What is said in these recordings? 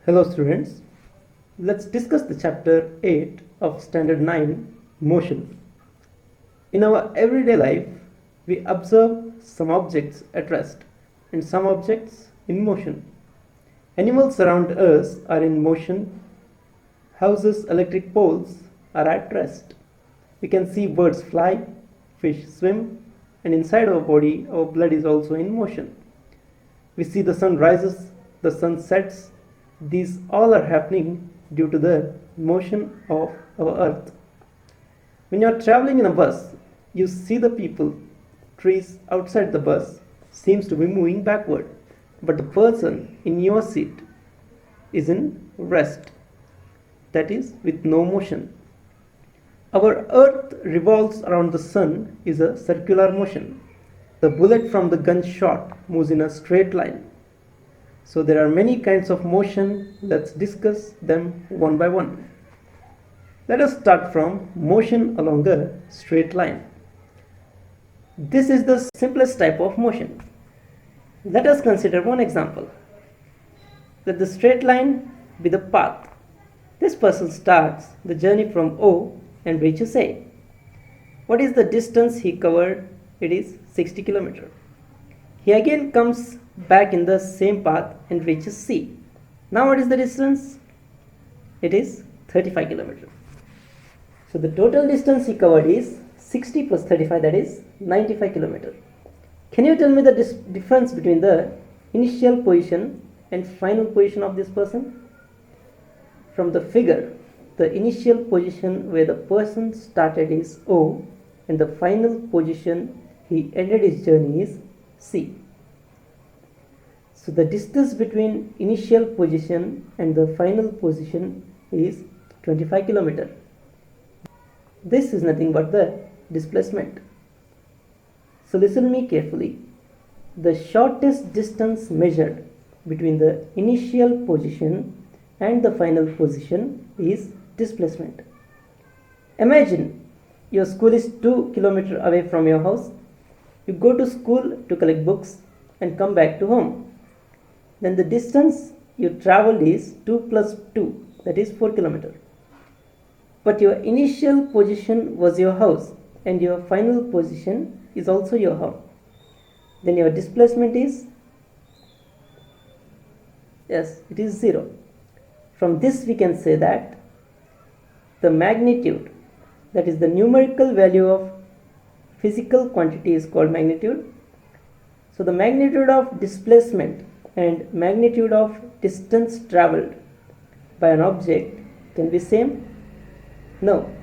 Hello students, let's discuss the chapter 8 of standard 9, motion. In our everyday life, we observe some objects at rest and some objects in motion. Animals around us are in motion, houses, electric poles are at rest. We can see birds fly, fish swim, and inside our body our blood is also in motion. We see the sun rises, the sun sets. These all are happening due to the motion of our earth. When you are traveling in a bus, you see the people, trees outside the bus seems to be moving backward, but the person in your seat is in rest, that is with no motion. Our earth revolves around the sun is a circular motion. The bullet from the gun shot moves in a straight line. So there are many kinds of motion. Let's discuss them one by one. Let us start from motion along a straight line. This is the simplest type of motion. Let us consider one example. Let the straight line be the path. This person starts the journey from O and reaches A. What is the distance he covered? It is 60 km. He again comes back in the same path and reaches C. Now what is the distance? It is 35 km. So the total distance he covered is 60 plus 35, that is 95 km. Can you tell me the difference between the initial position and final position of this person? From the figure, the initial position where the person started is O and the final position he ended his journey is C. So the distance between initial position and the final position is 25 km. This is nothing but the displacement. So listen me carefully. The shortest distance measured between the initial position and the final position is displacement. Imagine your school is 2 km away from your house. You go to school to collect books and come back to home. Then the distance you traveled is 2 plus 2, that is 4 km. But your initial position was your house and your final position is also your home. Then your displacement is, yes, it is 0. From this we can say that the magnitude, that is the numerical value of physical quantity, is called magnitude. So the magnitude of displacement and magnitude of distance traveled by an object can be same? No.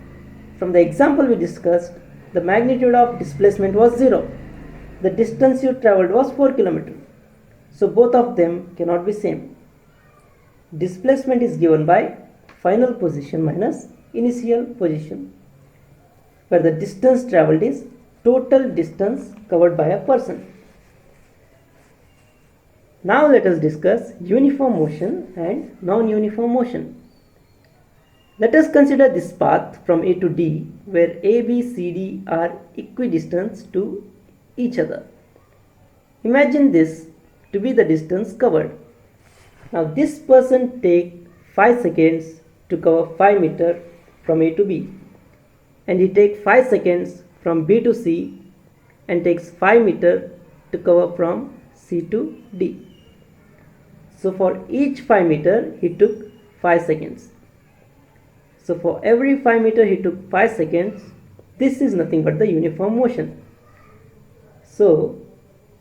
From the example we discussed, the magnitude of displacement was 0. The distance you traveled was 4 km. So both of them cannot be same. Displacement is given by final position minus initial position, where the distance traveled is total distance covered by a person. Now let us discuss uniform motion and non-uniform motion. Let us consider this path from A to D, where A, B, C, D are equidistant to each other. Imagine this to be the distance covered. Now this person takes 5 seconds to cover 5 meters from A to B, and he takes 5 seconds from B to C and takes 5 meters to cover from C to D. So for each 5 meters he took 5 seconds. So for every 5 meters he took 5 seconds. This is nothing but the uniform motion. So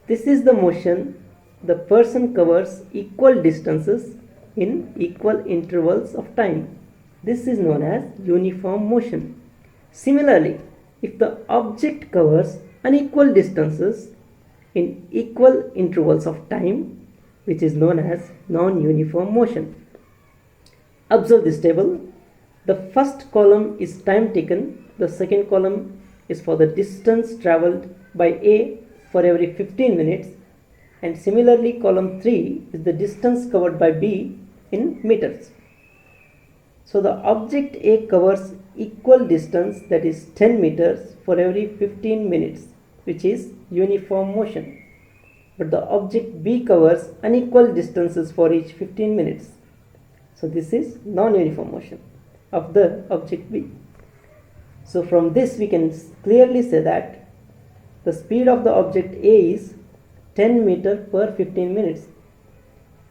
this is the motion. The person covers equal distances in equal intervals of time. This is known as uniform motion. Similarly, if the object covers unequal distances in equal intervals of time, which is known as non-uniform motion. Observe this table. The first column is time taken. The second column is for the distance traveled by A for every 15 minutes. And similarly, column 3 is the distance covered by B in meters. So the object A covers equal distance, that is 10 meters for every 15 minutes, which is uniform motion. But the object B covers unequal distances for each 15 minutes. So this is non-uniform motion of the object B. So from this we can clearly say that the speed of the object A is 10 meter per 15 minutes.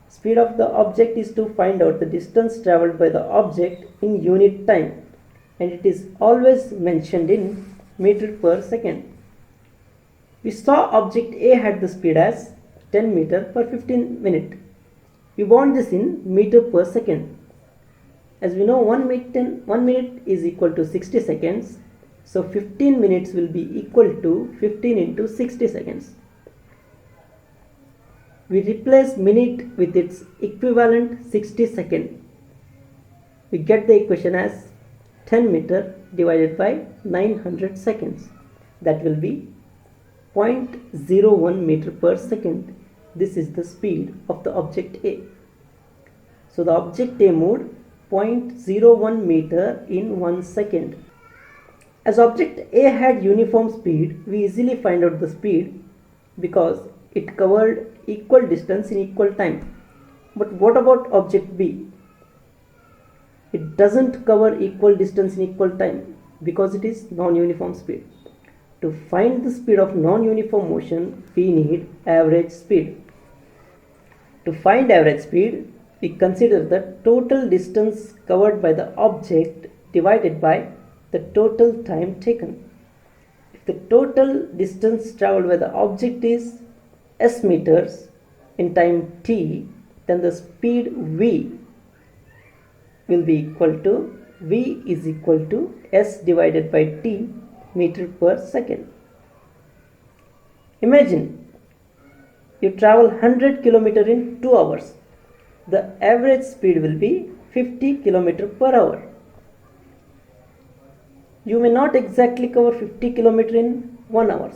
Speed of the object is to find out the distance traveled by the object in unit time, and it is always mentioned in meter per second. We saw object A had the speed as 10 meter per 15 minute. We want this in meter per second. As we know, 1 minute is equal to 60 seconds. So 15 minutes will be equal to 15 into 60 seconds. We replace minute with its equivalent 60 second. We get the equation as 10 meter divided by 900 seconds. That will be 0.01 meter per second. This is the speed of the object A. So the object A moved 0.01 meter in 1 second. As object A had uniform speed, we easily find out the speed because it covered equal distance in equal time. But what about object B? It doesn't cover equal distance in equal time because it is non-uniform speed. To find the speed of non-uniform motion, we need average speed. To find average speed, we consider the total distance covered by the object divided by the total time taken. If the total distance traveled by the object is s meters in time t, then the speed v will be equal to v is equal to s divided by t meter per second. Imagine you travel 100 km in 2 hours. The average speed will be 50 km per hour. You may not exactly cover 50 km in 1 hour.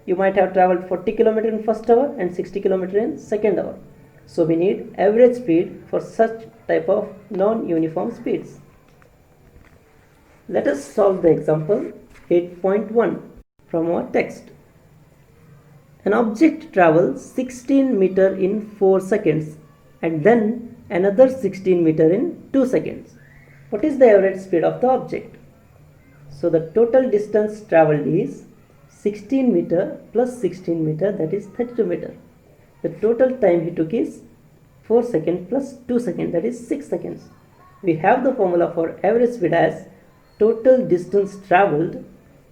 You might have traveled 40 km in first hour and 60 km in second hour. So we need average speed for such type of non-uniform speeds. Let us solve the example 8.1 from our text. An object travels 16 meter in 4 seconds and then another 16 meter in 2 seconds. What is the average speed of the object? So the total distance traveled is 16 meter plus 16 meter, that is 32 meter. The total time he took is 4 seconds plus 2 seconds, that is 6 seconds. We have the formula for average speed as total distance traveled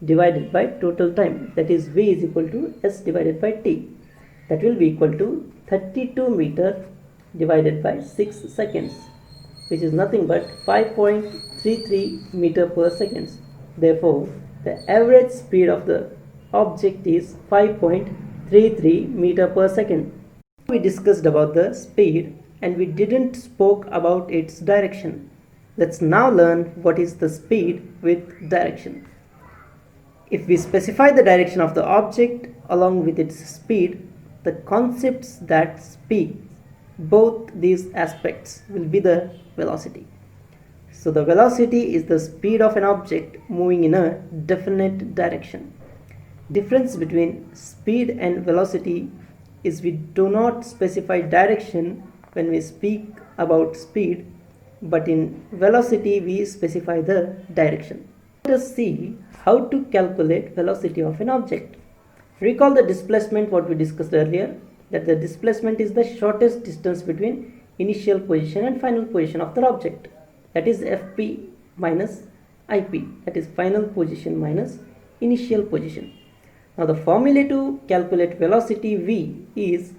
divided by total time, that is v is equal to s divided by t. That will be equal to 32 meter divided by 6 seconds, which is nothing but 5.33 meter per second. Therefore, the average speed of the object is 5.33 meter per second. We discussed about the speed and we didn't spoke about its direction. Let's now learn what is the speed with direction. If we specify the direction of the object along with its speed, the concepts that speak both these aspects will be the velocity. So the velocity is the speed of an object moving in a definite direction. Difference between speed and velocity is we do not specify direction when we speak about speed, but in velocity we specify the direction. Let us see how to calculate velocity of an object. Recall the displacement what we discussed earlier, that the displacement is the shortest distance between initial position and final position of the object. That is Fp minus Ip, that is final position minus initial position. Now the formula to calculate velocity v is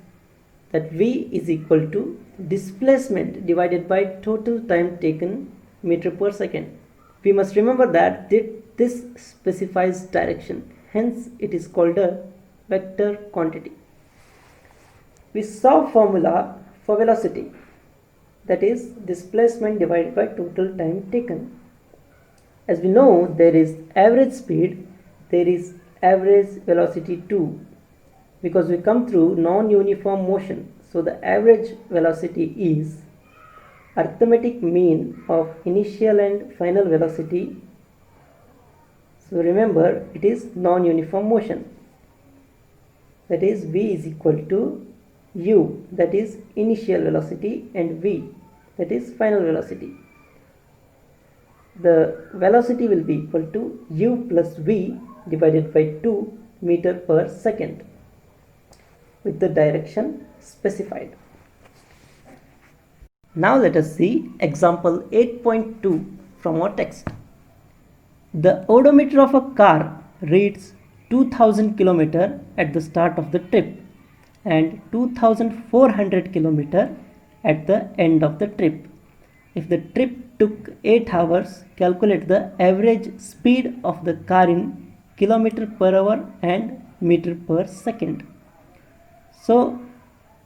that v is equal to displacement divided by total time taken meter per second. We must remember that this specifies direction, hence it is called a vector quantity. We saw formula for velocity, that is displacement divided by total time taken. As we know, there is average speed, there is average velocity too, because we come through non-uniform motion. So the average velocity is arithmetic mean of initial and final velocity. So remember, it is non-uniform motion, that is v is equal to u, that is initial velocity, and v, that is final velocity. The velocity will be equal to u plus v divided by 2 meter per second with the direction specified. Now let us see example 8.2 from our text. The odometer of a car reads 2000 km at the start of the trip and 2400 km at the end of the trip. If the trip took 8 hours, calculate the average speed of the car in kilometer per hour and meter per second. So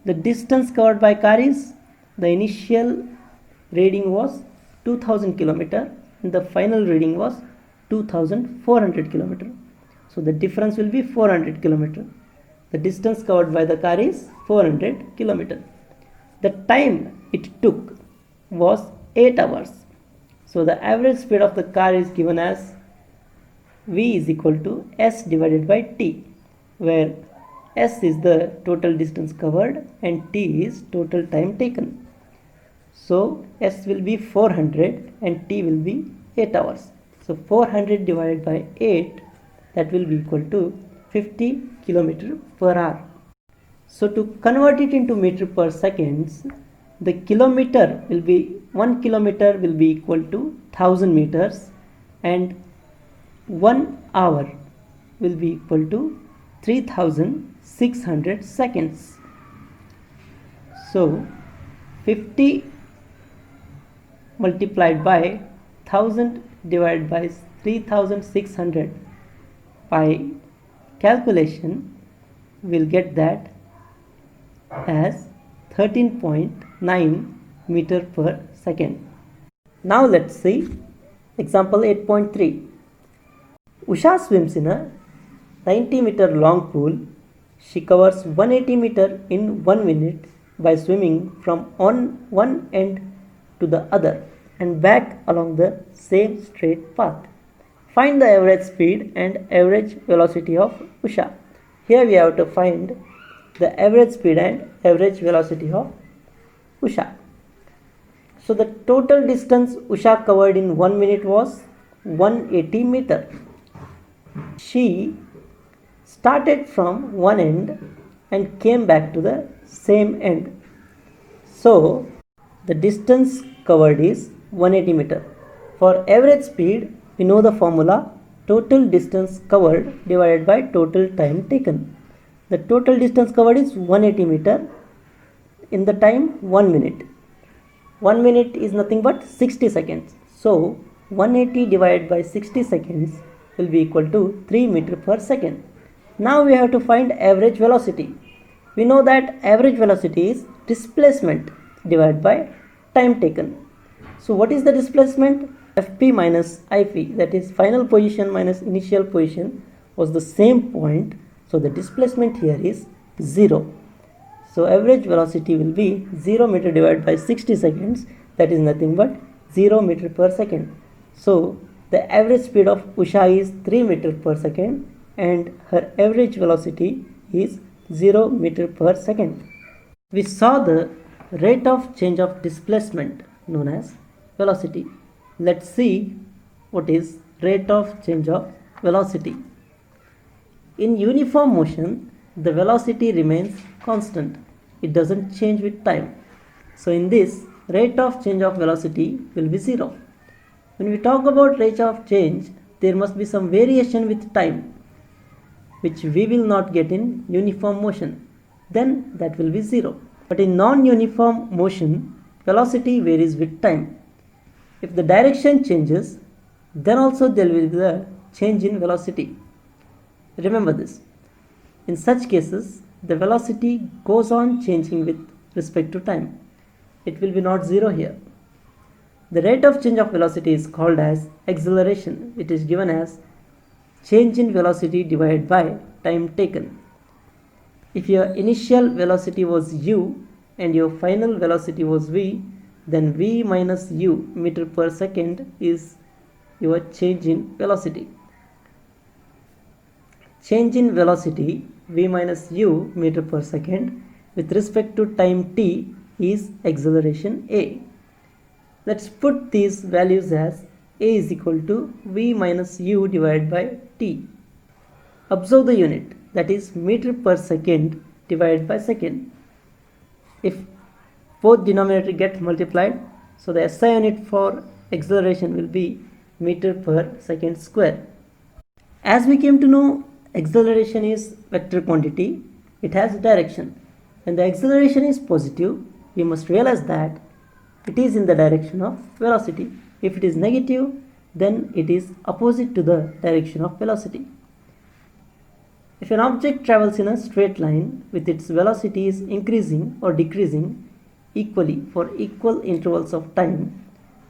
the distance covered by car is, the initial reading was 2000 km and the final reading was 2400 km. So the difference will be 400 km. The distance covered by the car is 400 km. The time it took was 8 hours. So the average speed of the car is given as v is equal to s divided by t, where s is the total distance covered and t is total time taken. So s will be 400 and t will be 8 hours. So 400 divided by 8, that will be equal to 50 km per hour. So to convert it into meter per seconds, the kilometer will be 1 kilometer will be equal to 1000 meters and 1 hour will be equal to 3600 seconds. So 50 multiplied by 1000 divided by 3600 by calculation, will get that as 13.9 meter per second. Now let's see example 8.3. Usha swims in a 90-meter long pool. She covers 180 meter in 1 minute by swimming from one end to the other and back along the same straight path. Find the average speed and average velocity of Usha. Here we have to find the average speed and average velocity of Usha. So the total distance Usha covered in 1 minute was 180 meter. She started from one end and came back to the same end. So the distance covered is 180 meter. For average speed, we know the formula: total distance covered divided by total time taken. The total distance covered is 180 meter in the time 1 minute. 1 minute is nothing but 60 seconds. So 180 divided by 60 seconds will be equal to 3 meter per second. Now we have to find average velocity. We know that average velocity is displacement divided by time taken. So what is the displacement? Fp minus Ip, that is final position minus initial position, was the same point. So the displacement here is 0. So average velocity will be 0 meter divided by 60 seconds, that is nothing but 0 meter per second. So the average speed of Usha is 3 meter per second and her average velocity is 0 meter per second. We saw the rate of change of displacement known as velocity. Let's see what is rate of change of velocity. In uniform motion, the velocity remains constant. It doesn't change with time. So in this, rate of change of velocity will be 0. When we talk about rate of change, there must be some variation with time, which we will not get in uniform motion. Then that will be 0. But in non-uniform motion, velocity varies with time. If the direction changes, then also there will be the change in velocity. Remember this. In such cases, the velocity goes on changing with respect to time. It will be not 0 here. The rate of change of velocity is called as acceleration. It is given as change in velocity divided by time taken. If your initial velocity was u and your final velocity was v, then v minus u meter per second is your change in velocity. Change in velocity v minus u meter per second with respect to time t is acceleration a. Let's put these values as a is equal to v minus u divided by t. Observe the unit, that is meter per second divided by second. If both denominator get multiplied, so the SI unit for acceleration will be meter per second square. As we came to know, acceleration is vector quantity, it has direction. When the acceleration is positive, we must realize that it is in the direction of velocity. If it is negative, then it is opposite to the direction of velocity. If an object travels in a straight line with its velocities increasing or decreasing equally for equal intervals of time,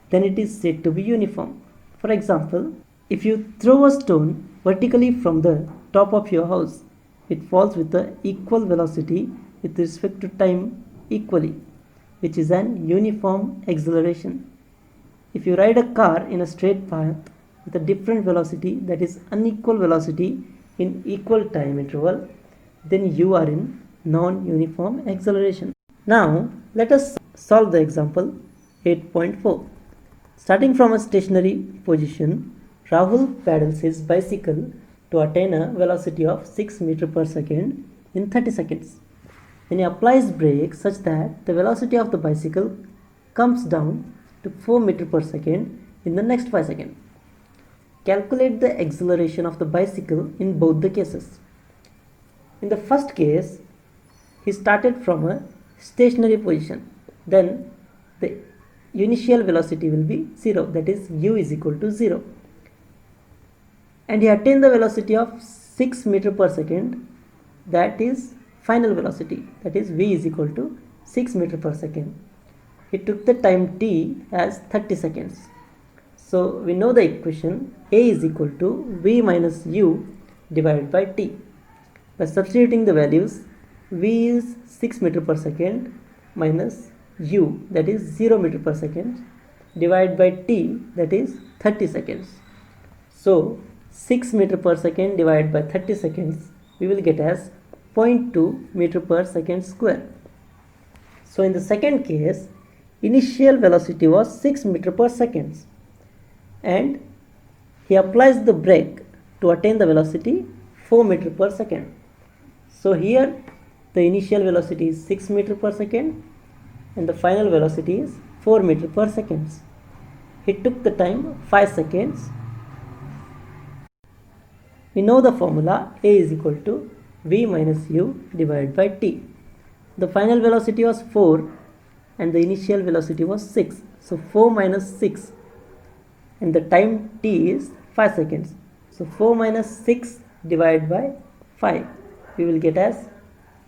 then it is said to be uniform. For example, if you throw a stone vertically from the top of your house, it falls with the equal velocity with respect to time equally, which is an uniform acceleration. If you ride a car in a straight path with a different velocity, that is unequal velocity in equal time interval, then you are in non-uniform acceleration. Now let us solve the example 8.4. Starting from a stationary position, Rahul pedals his bicycle to attain a velocity of 6 meters per second in 30 seconds. Then he applies brakes such that the velocity of the bicycle comes down to 4 meters per second in the next 5 seconds. Calculate the acceleration of the bicycle in both the cases. In the first case, he started from a stationary position. Then the initial velocity will be 0, that is u is equal to 0. And he attained the velocity of 6 meters per second, that is final velocity, that is v is equal to 6 meters per second. He took the time t as 30 seconds. So we know the equation a is equal to v minus u divided by t. By substituting the values, v is 6 meters per second minus u, that is 0 meters per second, divided by t, that is 30 seconds. So 6 meters per second divided by 30 seconds, we will get as 0.2 meter per second square. So in the second case, initial velocity was 6 meters per second, and he applies the brake to attain the velocity 4 meters per second. So here the initial velocity is 6 meters per second and the final velocity is 4 meters per second. He took the time 5 seconds. We know the formula a is equal to v minus u divided by t. The final velocity was 4 and the initial velocity was 6. So 4 minus 6 and the time t is 5 seconds. So 4 minus 6 divided by 5, we will get as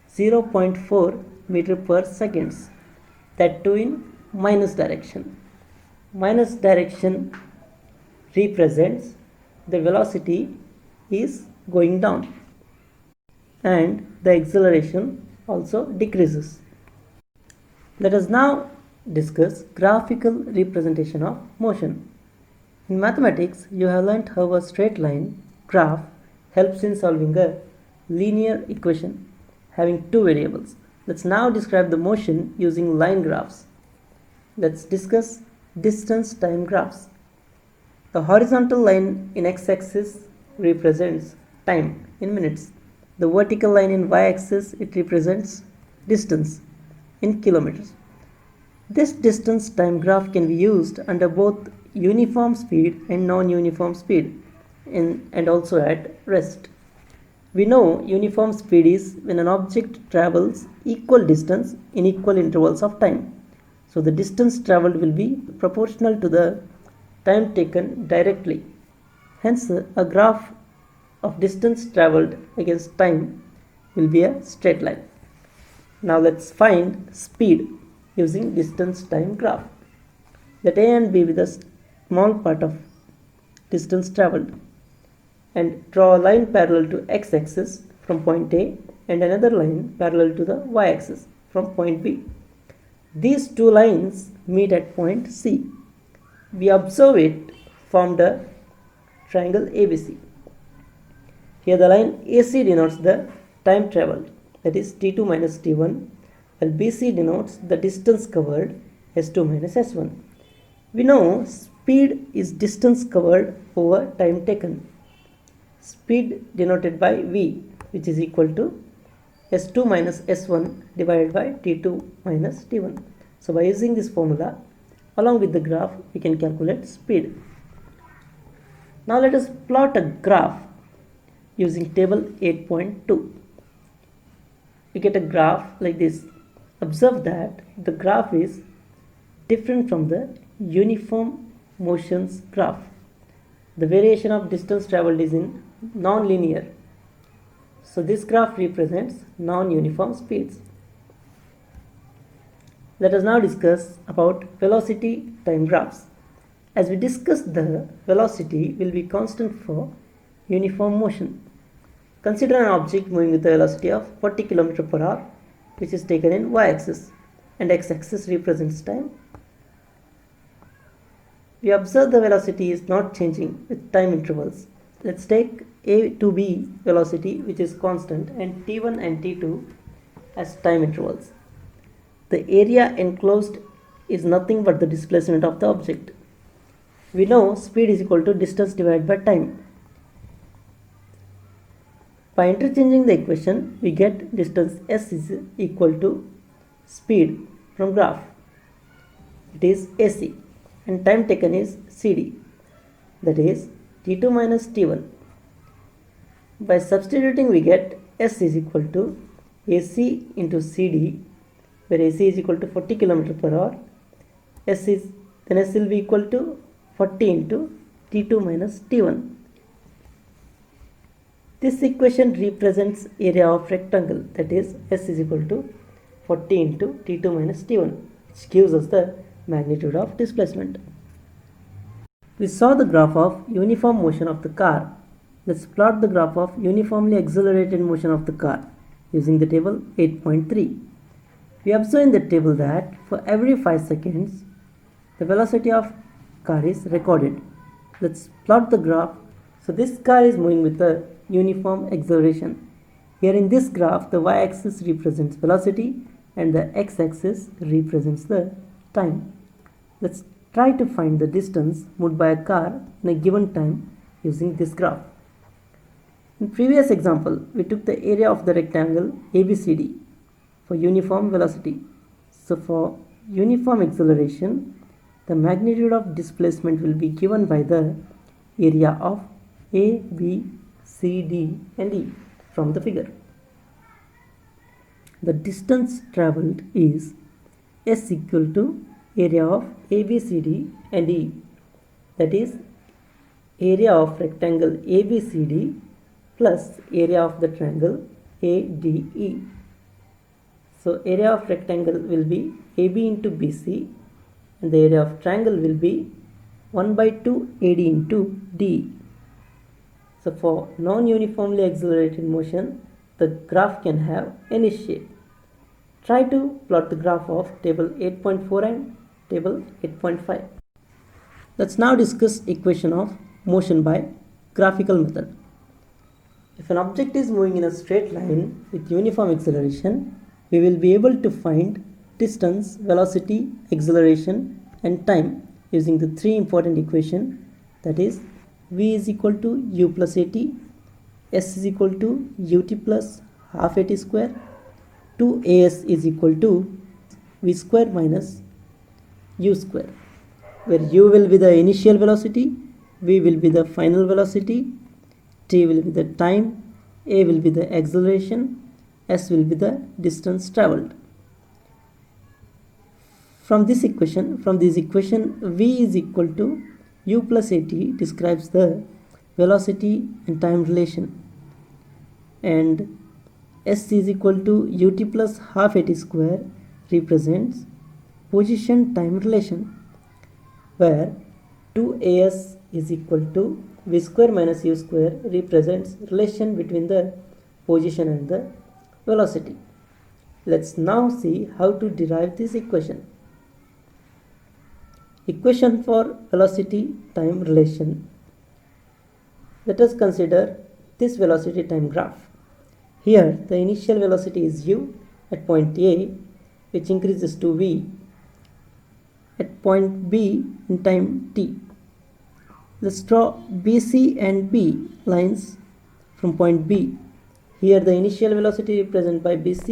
0.4 meter per second, that too in minus direction. Minus direction represents the velocity is going down and the acceleration also decreases. Let us now discuss graphical representation of motion. In mathematics, you have learnt how a straight line graph helps in solving a linear equation having two variables. Let's now describe the motion using line graphs. Let's discuss distance time graphs. The horizontal line in x-axis represents time in minutes. The vertical line in y-axis, it represents distance in kilometers. This distance time graph can be used under both uniform speed and non-uniform speed and also at rest. We know uniform speed is when an object travels equal distance in equal intervals of time. So the distance traveled will be proportional to the time taken directly. Hence, a graph of distance traveled against time will be a straight line. Now let's find speed using distance time graph. Let A and B be the small part of distance traveled, and draw a line parallel to x-axis from point A and another line parallel to the y-axis from point B. These two lines meet at point C. We observe it formed a triangle ABC. Here the line AC denotes the time traveled, that is T2 minus T1, while BC denotes the distance covered, S2 minus S1. We know speed is distance covered over time taken. Speed denoted by v, which is equal to s2 minus s1 divided by t2 minus t1. So by using this formula along with the graph, we can calculate speed. Now let us plot a graph using table 8.2. We get a graph like this. Observe that the graph is different from the uniform motions graph. The variation of distance traveled is in non-linear. So this graph represents non-uniform speeds. Let us now discuss about velocity time graphs. As we discussed, the velocity will be constant for uniform motion. Consider an object moving with a velocity of 40 km per hour, which is taken in y-axis, and x-axis represents time. We observe the velocity is not changing with time intervals. Let's take a to b velocity, which is constant, and t1 and t2 as time intervals. The area enclosed is nothing but the displacement of the object. We know speed is equal to distance divided by time. By interchanging the equation, we get distance s is equal to speed from graph. It is AC, and time taken is CD, that is t2 minus t1. By substituting, we get s is equal to AC into CD, where AC is equal to 40 km per hour. S will be equal to 40 into t2 minus t1. This equation represents area of rectangle, that is S is equal to 40 into t2 minus t1, which gives us the magnitude of displacement. We saw the graph of uniform motion of the car. Let's plot the graph of uniformly accelerated motion of the car using the table 8.3. We observe in the table that for every 5 seconds, the velocity of car is recorded. Let's plot the graph. So this car is moving with a uniform acceleration. Here in this graph, the y-axis represents velocity and the x-axis represents the time. Let's try to find the distance moved by a car in a given time using this graph. In previous example, we took the area of the rectangle ABCD for uniform velocity. So for uniform acceleration, the magnitude of displacement will be given by the area of A, B, C, D and E from the figure. The distance travelled is S equal to area of A, B, C, D and E, that is area of rectangle ABCD plus area of the triangle ADE. So area of rectangle will be AB into BC and the area of triangle will be 1 by 2 AD into DE. So for non-uniformly accelerated motion, the graph can have any shape. Try to plot the graph of table 8.4 and table 8.5. Let's now discuss equation of motion by graphical method. If an object is moving in a straight line with uniform acceleration, we will be able to find distance, velocity, acceleration and time using the three important equations, that is v is equal to u plus at, s is equal to ut plus half at square, 2as is equal to v square minus u square, where u will be the initial velocity, v will be the final velocity, t will be the time, a will be the acceleration, s will be the distance travelled. From this equation, v is equal to u plus at describes the velocity and time relation, and s is equal to ut plus half at square represents position time relation, where 2as is equal to v square minus u square represents relation between the position and the velocity. Let's now see how to derive this equation. Equation for velocity time relation. Let us consider this velocity time graph. Here the initial velocity is u at point A, which increases to v. At point B in time t. Let's draw BC and B lines from point B. Here the initial velocity represented by BC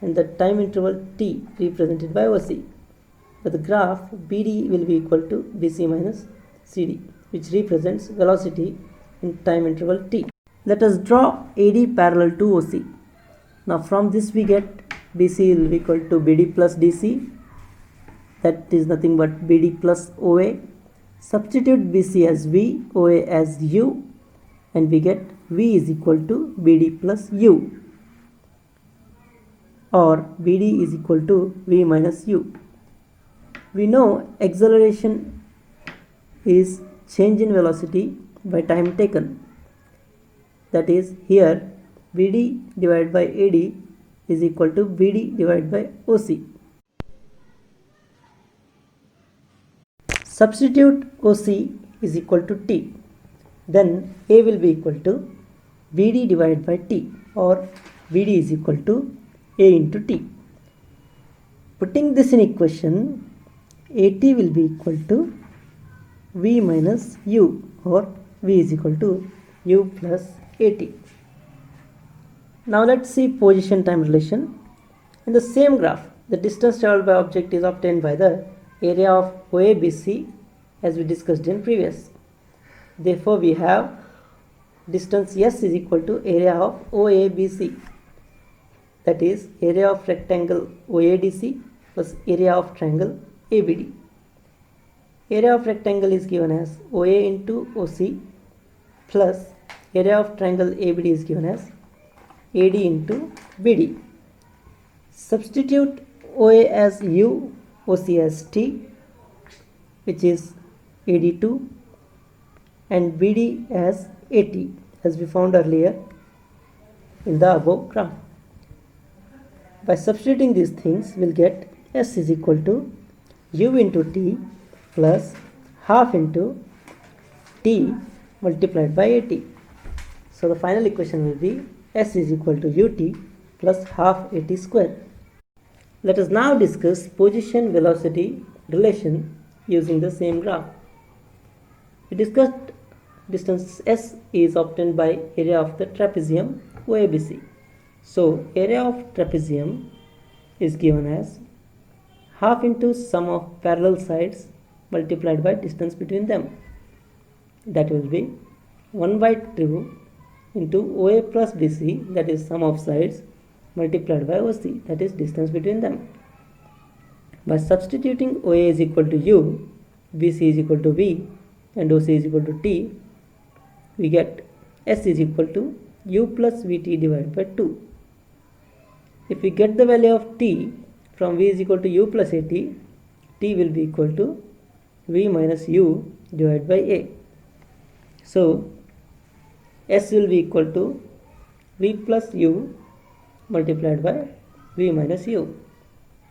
and the time interval t represented by OC. But the graph BD will be equal to BC minus CD, which represents velocity in time interval t. Let us draw AD parallel to OC. Now from this we get BC will be equal to BD plus DC, that is nothing but BD plus OA. Substitute BC as V, OA as U, and we get V is equal to BD plus U, or BD is equal to V minus U. We know acceleration is change in velocity by time taken. That is, here BD divided by AD is equal to BD divided by OC. Substitute OC is equal to T. Then A will be equal to BD divided by T, or BD is equal to A into T. Putting this in equation, AT will be equal to V minus U, or V is equal to U plus AT. Now let's see position time relation. In the same graph, the distance traveled by object is obtained by the area of OABC as we discussed in previous. Therefore, we have distance S is equal to area of OABC, that is area of rectangle OADC plus area of triangle ABD. Area of rectangle is given as OA into OC plus area of triangle ABD is given as AD into BD. Substitute OA as U, OC as T, which is AD2, and BD as AT, as we found earlier in the above graph. By substituting these things, we'll get S is equal to U into T plus half into T multiplied by AT. So the final equation will be S is equal to UT plus half AT square. Let us now discuss position velocity relation using the same graph. We discussed distance S is obtained by area of the trapezium OABC. So area of trapezium is given as half into sum of parallel sides multiplied by distance between them. That will be 1 by 2 into OA plus BC, that is sum of sides, multiplied by OC, that is distance between them. By substituting OA is equal to U, BC is equal to V, and OC is equal to T, we get S is equal to U plus VT divided by 2. If we get the value of T from V is equal to U plus AT, T will be equal to V minus U divided by A. So S will be equal to V plus U multiplied by V minus U.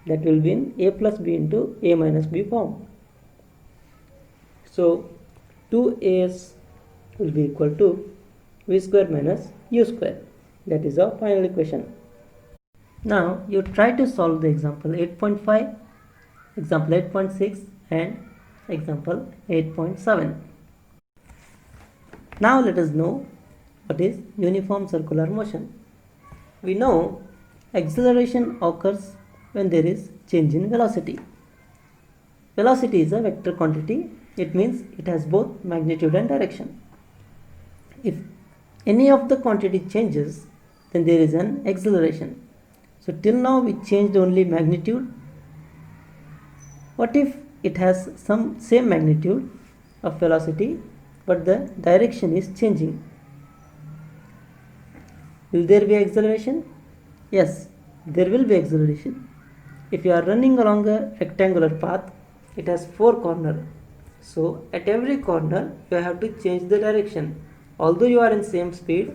That will be in A plus B into A minus B form. So 2AS will be equal to V square minus U square. That is our final equation. Now you try to solve the example 8.5, example 8.6 and example 8.7. Now let us know what is uniform circular motion. We know acceleration occurs when there is change in velocity. Velocity is a vector quantity. It means it has both magnitude and direction. If any of the quantity changes, then there is an acceleration. So till now we changed only magnitude. What if it has some same magnitude of velocity but the direction is changing? Will there be acceleration? Yes, there will be acceleration. If you are running along a rectangular path, it has 4 corners. So at every corner you have to change the direction. Although you are in same speed,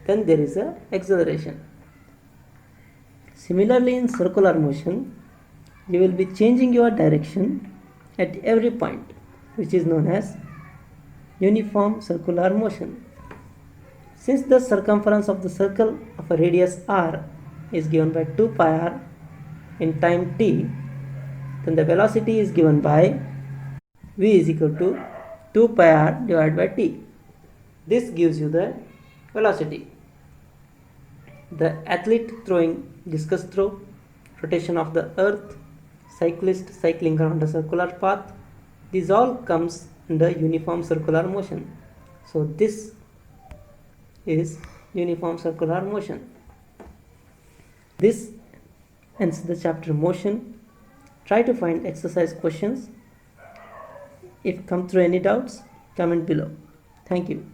then there is a acceleration. Similarly, in circular motion, you will be changing your direction at every point, which is known as uniform circular motion. Since the circumference of the circle of a radius r is given by 2 pi r in time t, then the velocity is given by v is equal to 2 pi r divided by t. This gives you the velocity. The athlete throwing discus throw, rotation of the earth, cyclist cycling around a circular path, these all comes under uniform circular motion. So this is uniform circular motion. This ends the chapter motion. Try to find exercise questions. If come through any doubts, comment below. Thank you.